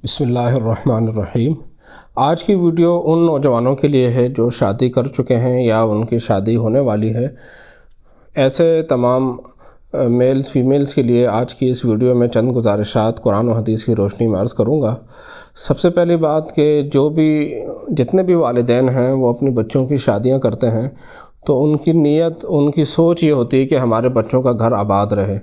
بسم اللہ الرحمن الرحیم۔ آج کی ویڈیو ان نوجوانوں کے لیے ہے جو شادی کر چکے ہیں یا ان کی شادی ہونے والی ہے۔ ایسے تمام میلز فیمیلز کے لیے آج کی اس ویڈیو میں چند گزارشات قرآن و حدیث کی روشنی میں عرض کروں گا۔ سب سے پہلی بات کہ جتنے بھی والدین ہیں وہ اپنی بچوں کی شادیاں کرتے ہیں تو ان کی نیت، ان کی سوچ یہ ہوتی ہے کہ ہمارے بچوں کا گھر آباد رہے۔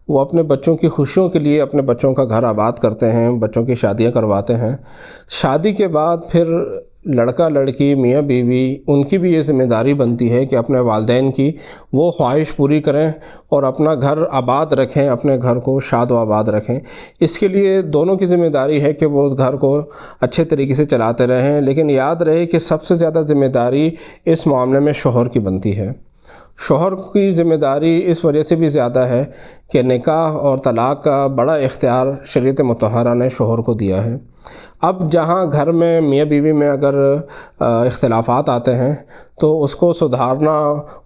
وہ اپنے بچوں کی خوشیوں کے لیے اپنے بچوں کا گھر آباد کرتے ہیں، بچوں کی شادیاں کرواتے ہیں۔ شادی کے بعد پھر لڑکا لڑکی، میاں بیوی، ان کی بھی یہ ذمہ داری بنتی ہے کہ اپنے والدین کی وہ خواہش پوری کریں اور اپنا گھر آباد رکھیں، اپنے گھر کو شاد و آباد رکھیں۔ اس کے لیے دونوں کی ذمہ داری ہے کہ وہ اس گھر کو اچھے طریقے سے چلاتے رہیں، لیکن یاد رہے کہ سب سے زیادہ ذمہ داری اس معاملے میں شوہر کی بنتی ہے۔ شوہر کی ذمہ داری اس وجہ سے بھی زیادہ ہے کہ نکاح اور طلاق کا بڑا اختیار شریعت مطہرہ نے شوہر کو دیا ہے۔ اب جہاں گھر میں میاں بیوی میں اگر اختلافات آتے ہیں تو اس کو سدھارنا،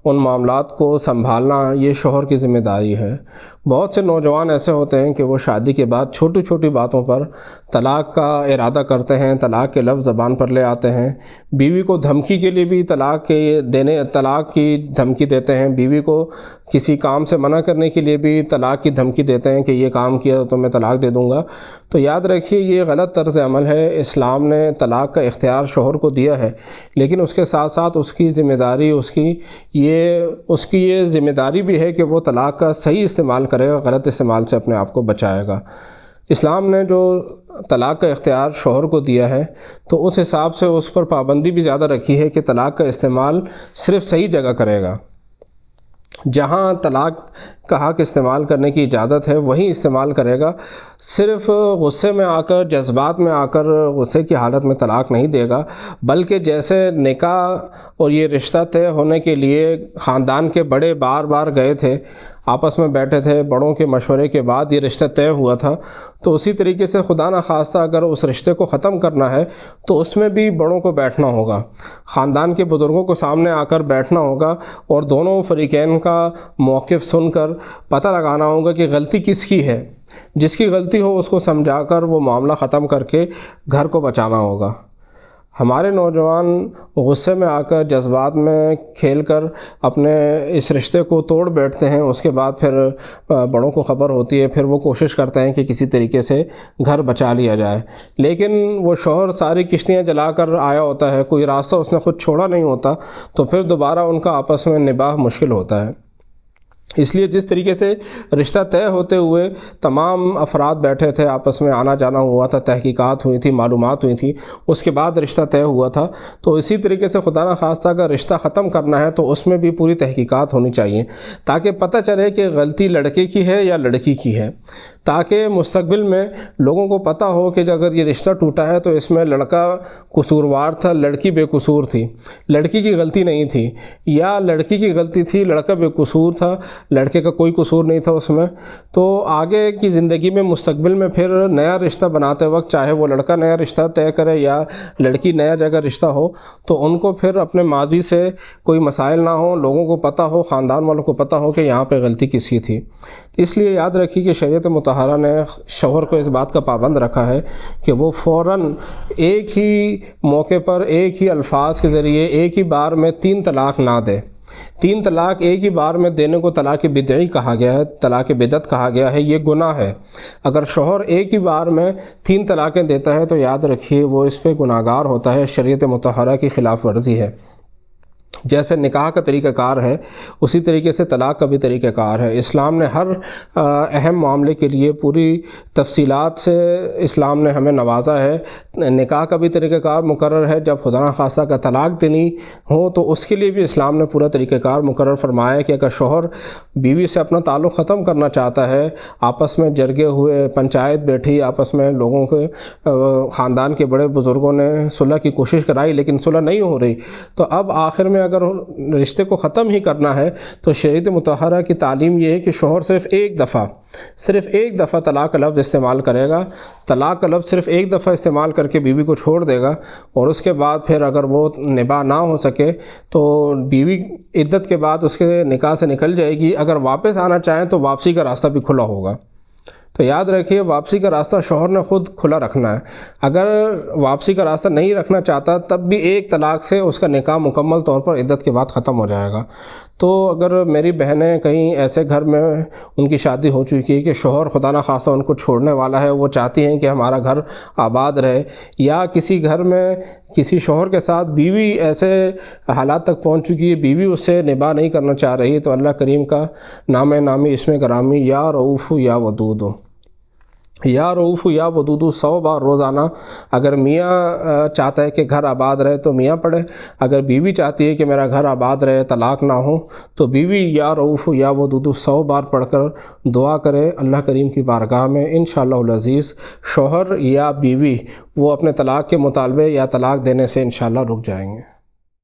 ان معاملات کو سنبھالنا یہ شوہر کی ذمہ داری ہے۔ بہت سے نوجوان ایسے ہوتے ہیں کہ وہ شادی کے بعد چھوٹی چھوٹی باتوں پر طلاق کا ارادہ کرتے ہیں، طلاق کے لفظ زبان پر لے آتے ہیں۔ بیوی کو دھمکی کے لیے بھی طلاق کی دھمکی دیتے ہیں، بیوی کو کسی کام سے منع کرنے کے لیے بھی طلاق کی دھمکی دیتے ہیں کہ یہ کام کیا تو میں طلاق دے دوں گا۔ تو یاد رکھیے یہ غلط طرز عمل ہے۔ اسلام نے طلاق کا اختیار شوہر کو دیا ہے، لیکن اس کے ساتھ ساتھ اس کی ذمہ داری یہ ذمہ داری بھی ہے کہ وہ طلاق کا صحیح استعمال کرے گا، غلط استعمال سے اپنے آپ کو بچائے گا۔ اسلام نے جو طلاق کا اختیار شوہر کو دیا ہے تو اس حساب سے اس پر پابندی بھی زیادہ رکھی ہے کہ طلاق کا استعمال صرف صحیح جگہ کرے گا۔ جہاں طلاق کا حق استعمال کرنے کی اجازت ہے وہیں استعمال کرے گا۔ صرف غصے میں آ کر، جذبات میں آ کر غصے کی حالت میں طلاق نہیں دے گا، بلکہ جیسے نکاح اور یہ رشتہ طے ہونے کے لیے خاندان کے بڑے بار بار گئے تھے، آپس میں بیٹھے تھے، بڑوں کے مشورے کے بعد یہ رشتہ طے ہوا تھا، تو اسی طریقے سے خدا نخواستہ اگر اس رشتے کو ختم کرنا ہے تو اس میں بھی بڑوں کو بیٹھنا ہوگا، خاندان کے بزرگوں کو سامنے آ کر بیٹھنا ہوگا اور دونوں فریقین کا موقف سن کر پتہ لگانا ہوگا کہ غلطی کس کی ہے۔ جس کی غلطی ہو اس کو سمجھا کر وہ معاملہ ختم کر کے گھر کو بچانا ہوگا۔ ہمارے نوجوان غصے میں آ کر، جذبات میں کھیل کر اپنے اس رشتے کو توڑ بیٹھتے ہیں، اس کے بعد پھر بڑوں کو خبر ہوتی ہے، پھر وہ کوشش کرتے ہیں کہ کسی طریقے سے گھر بچا لیا جائے، لیکن وہ شوہر ساری کشتیاں جلا کر آیا ہوتا ہے، کوئی راستہ اس نے خود چھوڑا نہیں ہوتا، تو پھر دوبارہ ان کا آپس میں نباہ مشکل ہوتا ہے۔ اس لیے جس طریقے سے رشتہ طے ہوتے ہوئے تمام افراد بیٹھے تھے، آپس میں آنا جانا ہوا تھا، تحقیقات ہوئی تھی، معلومات ہوئی تھی، اس کے بعد رشتہ طے ہوا تھا، تو اسی طریقے سے خدا نخواستہ اگر رشتہ ختم کرنا ہے تو اس میں بھی پوری تحقیقات ہونی چاہیے تاکہ پتہ چلے کہ غلطی لڑکے کی ہے یا لڑکی کی ہے، تاکہ مستقبل میں لوگوں کو پتہ ہو کہ اگر یہ رشتہ ٹوٹا ہے تو اس میں لڑکا قصوروار تھا، لڑکی بے قصور تھی، لڑکی کی غلطی نہیں تھی، یا لڑکی کی غلطی تھی، لڑکا بے قصور تھا، لڑکے کا کوئی قصور نہیں تھا اس میں۔ تو آگے کی زندگی میں، مستقبل میں پھر نیا رشتہ بناتے وقت، چاہے وہ لڑکا نیا رشتہ طے کرے یا لڑکی نیا جگہ رشتہ ہو، تو ان کو پھر اپنے ماضی سے کوئی مسائل نہ ہوں، لوگوں کو پتہ ہو، خاندان والوں کو پتہ ہو کہ یہاں پہ غلطی کس کی تھی۔ اس لیے یاد رکھیے کہ شریعت مطہرہ نے شوہر کو اس بات کا پابند رکھا ہے کہ وہ فوراً ایک ہی موقع پر، ایک ہی الفاظ کے ذریعے، ایک ہی بار میں 3 طلاق نہ دے۔ 3 طلاق ایک ہی بار میں دینے کو طلاق بدعی کہا گیا ہے، طلاق بدعت کہا گیا ہے، یہ گناہ ہے۔ اگر شوہر ایک ہی بار میں 3 طلاقیں دیتا ہے تو یاد رکھیے وہ اس پہ گناہگار ہوتا ہے، شریعت مطہرہ کی خلاف ورزی ہے۔ جیسے نکاح کا طریقہ کار ہے اسی طریقے سے طلاق کا بھی طریقہ کار ہے۔ اسلام نے ہر اہم معاملے کے لیے پوری تفصیلات سے اسلام نے ہمیں نوازا ہے۔ نکاح کا بھی طریقہ کار مقرر ہے، جب خدا نخواستہ کا طلاق دینی ہو تو اس کے لیے بھی اسلام نے پورا طریقہ کار مقرر فرمایا ہے کہ اگر شوہر بیوی سے اپنا تعلق ختم کرنا چاہتا ہے، آپس میں جرگے ہوئے، پنچایت بیٹھی، آپس میں لوگوں کے خاندان کے بڑے بزرگوں نے صلح کی کوشش کرائی لیکن صلح نہیں ہو رہی، تو اب آخر میں اگر رشتے کو ختم ہی کرنا ہے تو شریعت مطہرہ کی تعلیم یہ ہے کہ شوہر صرف ایک دفعہ طلاق کا لفظ استعمال کرے گا، طلاق کا لفظ صرف ایک دفعہ استعمال کر کے بیوی کو چھوڑ دے گا، اور اس کے بعد پھر اگر وہ نباہ نہ ہو سکے تو بیوی عدت کے بعد اس کے نکاح سے نکل جائے گی۔ اگر واپس آنا چاہیں تو واپسی کا راستہ بھی کھلا ہوگا۔ تو یاد رکھیے واپسی کا راستہ شوہر نے خود کھلا رکھنا ہے. اگر واپسی کا راستہ نہیں رکھنا چاہتا تب بھی ایک طلاق سے اس کا نکاح مکمل طور پر عدت کے بعد ختم ہو جائے گا. تو اگر میری بہنیں کہیں ایسے گھر میں ان کی شادی ہو چکی ہے کہ شوہر خدا نخواستہ ان کو چھوڑنے والا ہے، وہ چاہتی ہیں کہ ہمارا گھر آباد رہے، یا کسی گھر میں کسی شوہر کے ساتھ بیوی ایسے حالات تک پہنچ چکی ہے، بیوی اس سے نباہ نہیں کرنا چاہ رہی، تو اللہ کریم کا نام نامی اسم گرامی یا رؤوف یا ودود، یا رؤوف یا ودود 100 بار روزانہ اگر میاں چاہتا ہے کہ گھر آباد رہے تو میاں پڑھے، اگر بیوی چاہتی ہے کہ میرا گھر آباد رہے، طلاق نہ ہو، تو بیوی یا رؤوف یا ودود 100 بار پڑھ کر دعا کرے اللہ کریم کی بارگاہ میں. انشاءاللہ العزیز شوہر یا بیوی وہ اپنے طلاق کے مطالبے یا طلاق دینے سے انشاءاللہ رک جائیں گے.